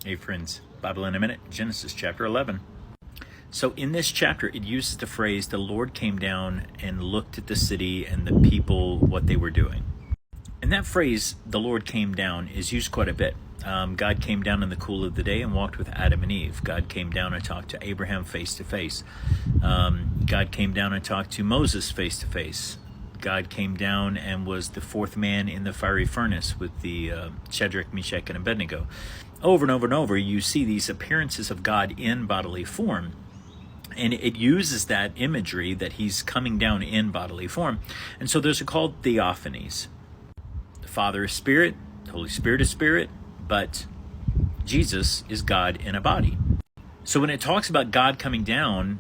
Hey friends, Bible in a Minute, Genesis chapter 11. So in this chapter, it uses the phrase, the Lord came down and looked at the city and the people, what they were doing. And that phrase, the Lord came down, is used quite a bit. God came down in the cool of the day and walked with Adam and Eve. God came down and talked to Abraham face to face. God came down and talked to Moses face to face. God came down and was the fourth man in the fiery furnace with the Shadrach, Meshach, and Abednego. Over and over and over, you see these appearances of God in bodily form. And it uses that imagery that he's coming down in bodily form. And so those are called theophanies. The Father is spirit, the Holy Spirit is spirit, but Jesus is God in a body. So when it talks about God coming down,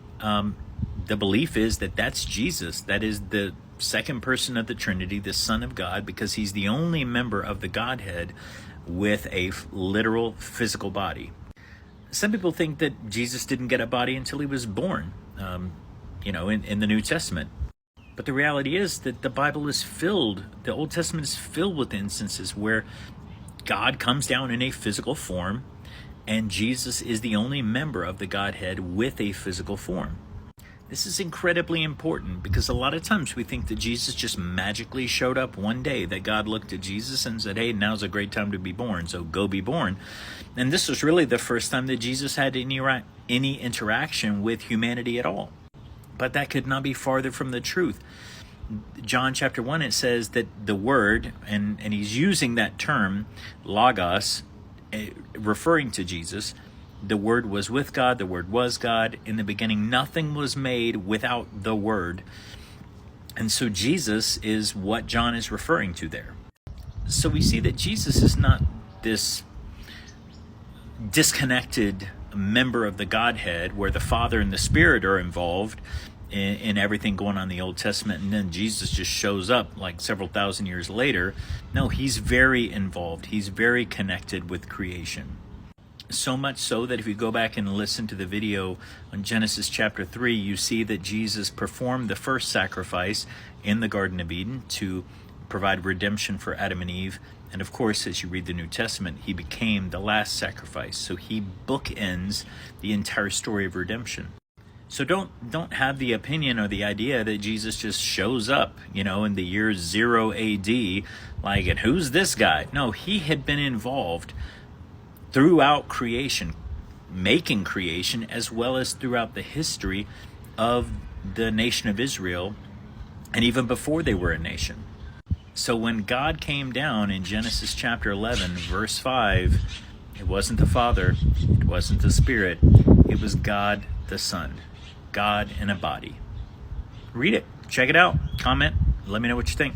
the belief is that that's Jesus. That is the second person of the Trinity, the Son of God, because he's the only member of the Godhead with a literal physical body. Some people think that Jesus didn't get a body until he was born, in the New Testament. But the reality is that the Bible is filled, the Old Testament is filled with instances where God comes down in a physical form, and Jesus is the only member of the Godhead with a physical form. This is incredibly important because a lot of times we think that Jesus just magically showed up one day, that God looked at Jesus and said, hey, now's a great time to be born, so go be born. And this was really the first time that Jesus had any interaction with humanity at all. But that could not be farther from the truth. John chapter 1, it says that the Word, and he's using that term, logos, referring to Jesus, the Word was with God, the Word was God. In the beginning, nothing was made without the Word. And so Jesus is what John is referring to there. So we see that Jesus is not this disconnected member of the Godhead where the Father and the Spirit are involved in everything going on in the Old Testament, and then Jesus just shows up like several thousand years later. No, he's very involved. He's very connected with creation. So much so that if you go back and listen to the video on Genesis chapter 3, you see that Jesus performed the first sacrifice in the Garden of Eden to provide redemption for Adam and Eve. And of course, as you read the New Testament, he became the last sacrifice. So he bookends the entire story of redemption. So don't have the opinion or the idea that Jesus just shows up, in the year 0 AD, like, and who's this guy? No, he had been involved throughout creation, making creation, as well as throughout the history of the nation of Israel, and even before they were a nation. So when God came down in Genesis chapter 11, verse 5, it wasn't the Father, it wasn't the Spirit, it was God the Son, God in a body. Read it, check it out, comment, let me know what you think.